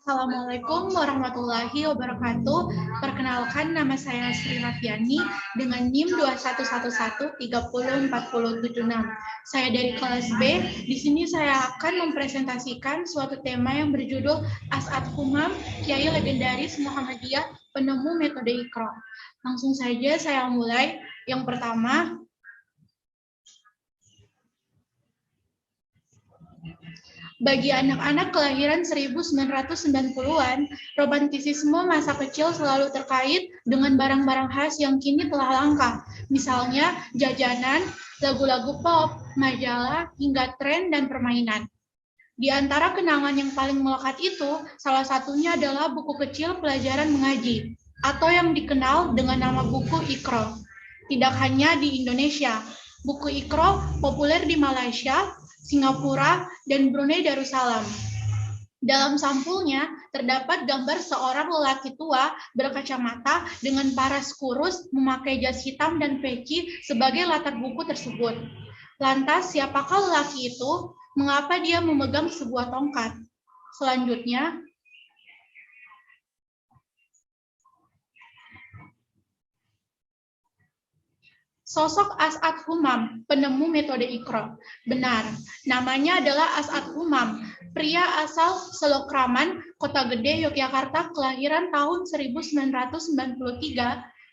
Assalamualaikum warahmatullahi wabarakatuh. Perkenalkan, nama saya Sri Rafiani dengan NIM 2111304076. Saya dari kelas B. Di sini saya akan mempresentasikan suatu tema yang berjudul As'ad Humam, Kiai Legendaris Muhammadiyah, penemu metode Iqra. Langsung saja saya mulai. Yang pertama, bagi anak-anak kelahiran 1990-an, romantisisme masa kecil selalu terkait dengan barang-barang khas yang kini telah langka. Misalnya jajanan, lagu-lagu pop, majalah, hingga tren dan permainan. Di antara kenangan yang paling melekat itu, salah satunya adalah buku kecil pelajaran mengaji, atau yang dikenal dengan nama buku Iqra. Tidak hanya di Indonesia, buku Iqra populer di Malaysia, Singapura, dan Brunei Darussalam. Dalam sampulnya, terdapat gambar seorang lelaki tua berkacamata dengan paras kurus memakai jas hitam dan peci sebagai latar buku tersebut. Lantas, siapakah lelaki itu? Mengapa dia memegang sebuah tongkat? Selanjutnya, sosok As'ad Humam, penemu metode Iqra. Benar, namanya adalah As'ad Humam, pria asal Selokraman, Kota Gede, Yogyakarta, kelahiran tahun 1993.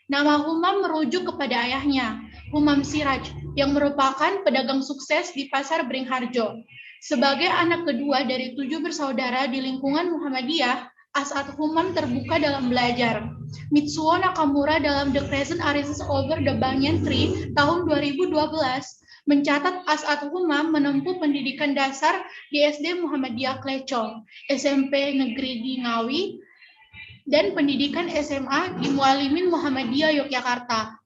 Nama Humam merujuk kepada ayahnya, Humam Siraj, yang merupakan pedagang sukses di Pasar Beringharjo. Sebagai anak kedua dari 7 bersaudara di lingkungan Muhammadiyah, As'ad Humam terbuka dalam belajar. Mitsuo Nakamura dalam The Crescent Arises Over the Banyan Tree tahun 2012 mencatat As'ad Humam menempuh pendidikan dasar di SD Muhammadiyah Klecong, SMP Negeri di Ngawi, dan pendidikan SMA di Muallimin Muhammadiyah Yogyakarta.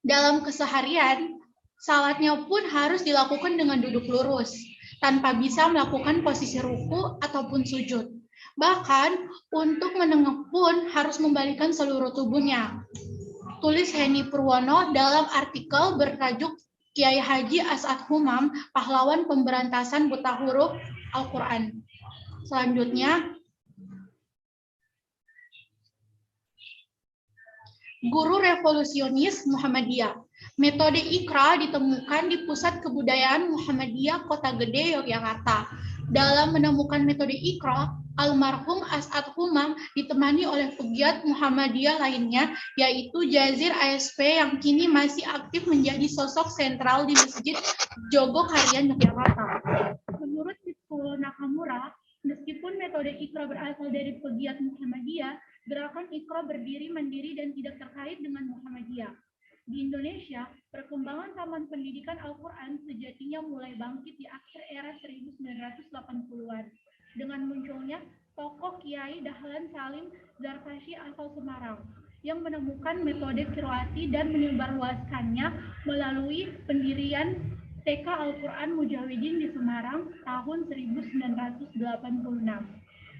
Dalam keseharian, salatnya pun harus dilakukan dengan duduk lurus, tanpa bisa melakukan posisi ruku ataupun sujud. Bahkan, untuk menengok pun harus membalikkan seluruh tubuhnya. Tulis Henny Purwono dalam artikel bertajuk Kiai Haji As'ad Humam, pahlawan pemberantasan buta huruf Al-Quran. Selanjutnya, guru revolusionis Muhammadiyah. Metode Iqra ditemukan di Pusat Kebudayaan Muhammadiyah Kota Gede, Yogyakarta. Dalam menemukan metode Iqra, almarhum As'ad Humam ditemani oleh pegiat Muhammadiyah lainnya, yaitu Jazir ASP yang kini masih aktif menjadi sosok sentral di Masjid Jogokarian, Yogyakarta. Menurut Mitsuo Nakamura, meskipun metode Iqra berasal dari pegiat Muhammadiyah, gerakan Iqra berdiri mandiri dan tidak terkait dengan Muhammadiyah. Di Indonesia, perkembangan Taman Pendidikan Al-Quran sejatinya mulai bangkit di akhir era 1980-an dengan munculnya tokoh Kiai Dahlan Salim Zarkashi asal Semarang yang menemukan metode qiraati dan menyebarluaskannya melalui pendirian TK Al-Quran Mujawidin di Semarang tahun 1986.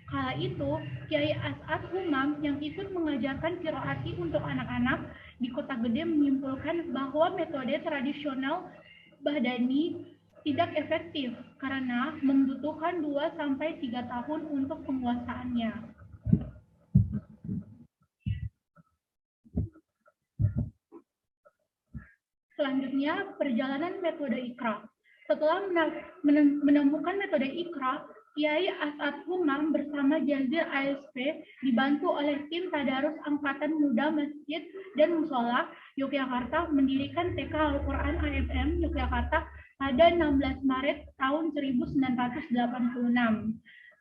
Kala itu, Kiai As'ad Humam yang ikut mengajarkan qiraati untuk anak-anak di Kota Gede menyimpulkan bahwa metode tradisional Bahdani tidak efektif karena membutuhkan 2-3 tahun untuk penguasaannya. Selanjutnya, perjalanan metode Iqra. Setelah menemukan metode Iqra, Kiai As'ad Humam bersama Jazir ASP dibantu oleh tim Tadarus Angkatan Muda Masjid dan Musola Yogyakarta mendirikan TK Al-Quran AMM Yogyakarta pada 16 Maret tahun 1986.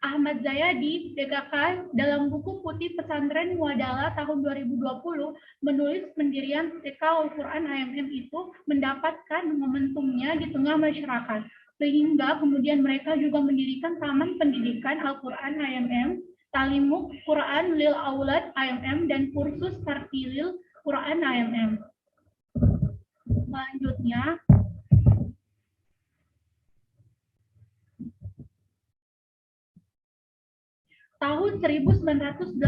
Ahmad Zayadi, DKK, dalam buku Putih Pesantren Muadalah tahun 2020 menulis pendirian TK Al-Quran AMM itu mendapatkan momentumnya di tengah masyarakat, sehingga kemudian mereka juga mendirikan Taman Pendidikan Al-Quran AMM, Talimuk Quran Lil Aulad AMM, dan kursus Tartilil Quran AMM. Selanjutnya, Tahun 1988,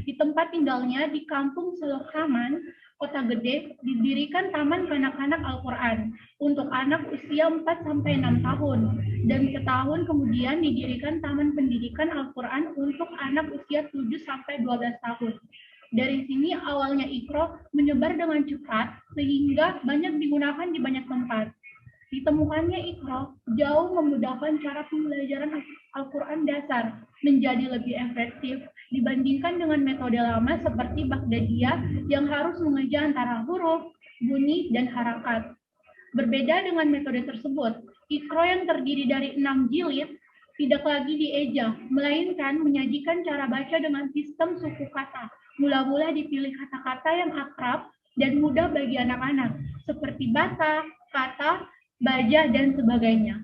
di tempat tinggalnya di Kampung Selokaman, Kota Gede, didirikan Taman Kanak-kanak Al-Quran untuk anak usia 4-6 tahun, dan setahun kemudian didirikan Taman Pendidikan Al-Quran untuk anak usia 7-12 tahun. Dari sini awalnya Iqra menyebar dengan cepat sehingga banyak digunakan di banyak tempat. Ditemukannya Iqra jauh memudahkan cara pembelajaran Al-Quran dasar menjadi lebih efektif dibandingkan dengan metode lama seperti Baghdadiyah yang harus mengejar antara huruf, bunyi, dan harakat. Berbeda dengan metode tersebut, Iqra yang terdiri dari 6 jilid tidak lagi dieja, melainkan menyajikan cara baca dengan sistem suku kata. Mula-mula dipilih kata-kata yang akrab dan mudah bagi anak-anak, seperti bata, kata, baja, dan sebagainya.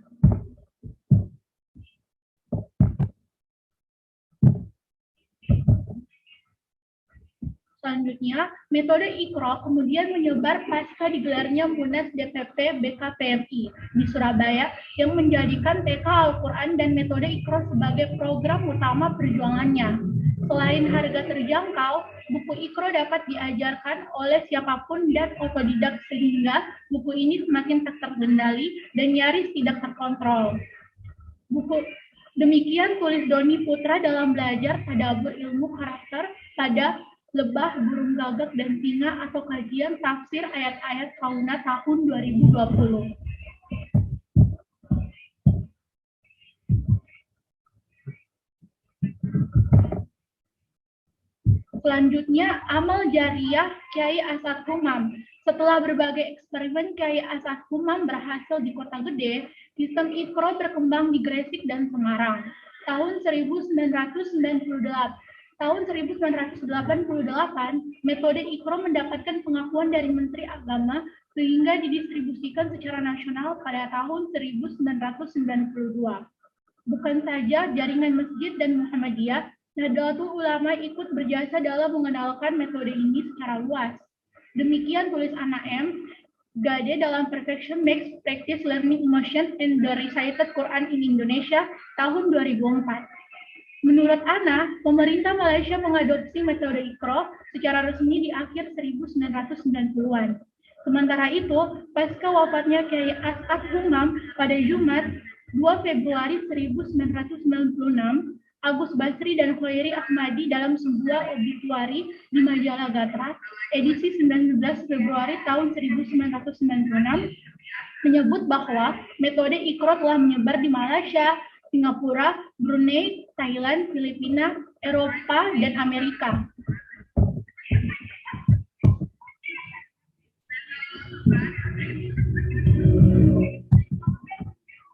Selanjutnya, metode Iqra kemudian menyebar pasca digelarnya Munas DPP BKPMI di Surabaya yang menjadikan TK Al-Quran dan metode Iqra sebagai program utama perjuangannya. Selain harga terjangkau, buku Iqra dapat diajarkan oleh siapapun dan otodidak sehingga buku ini semakin tak terkendali dan nyaris tidak terkontrol. Demikian tulis Doni Putra dalam belajar tadabbur ilmu karakter pada Lebah, Burung Gagak, dan Singa atau kajian tafsir ayat-ayat Kauna tahun 2020. Selanjutnya, amal jariah Kiai Asad Humam. Setelah berbagai eksperimen, Kiai Asad Humam berhasil di Kota Gede, sistem Iqra berkembang di Gresik dan Semarang. Tahun 1988, metode Iqra mendapatkan pengakuan dari Menteri Agama sehingga didistribusikan secara nasional pada tahun 1992. Bukan saja jaringan masjid dan Muhammadiyah, Nahdlatul Ulama ikut berjasa dalam mengenalkan metode ini secara luas. Demikian tulis Ana M. Gade dalam Perfection Makes Practice Learning Emotion in the Recited Quran in Indonesia tahun 2004. Menurut Ana, pemerintah Malaysia mengadopsi metode Iqra secara resmi di akhir 1990-an. Sementara itu, pasca wafatnya Kiai As'ad Humam pada Jumat 2 Februari 1996, Agus Basri dan Khairi Ahmadi dalam sebuah obituari di majalah Gatra, edisi 19 Februari tahun 1996, menyebut bahwa metode Iqra telah menyebar di Malaysia, Singapura, Brunei, Thailand, Filipina, Eropa, dan Amerika.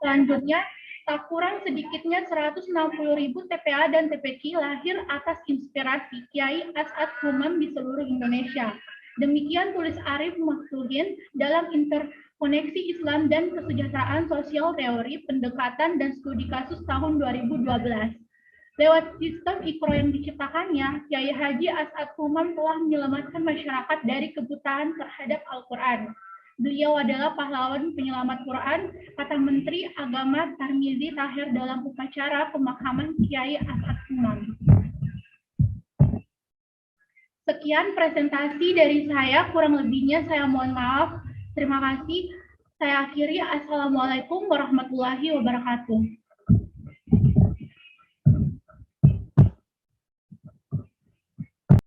Selanjutnya, tak kurang sedikitnya 160.000 TPA dan TPQ lahir atas inspirasi Kiai As'ad Humam di seluruh Indonesia. Demikian tulis Arif Maksuhin dalam Interkoneksi Islam dan Kesejahteraan Sosial Teori, Pendekatan, dan Studi Kasus tahun 2012. Lewat sistem Iqra yang diciptakannya, Kiai Haji As'ad Humam telah menyelamatkan masyarakat dari kebutaan terhadap Al-Quran. Beliau adalah pahlawan penyelamat Quran, kata Menteri Agama Tarmizi Tahir dalam upacara pemakaman Kiai As'ad Humam. Sekian presentasi dari saya, kurang lebihnya saya mohon maaf. Terima kasih. Saya akhiri. Assalamualaikum warahmatullahi wabarakatuh.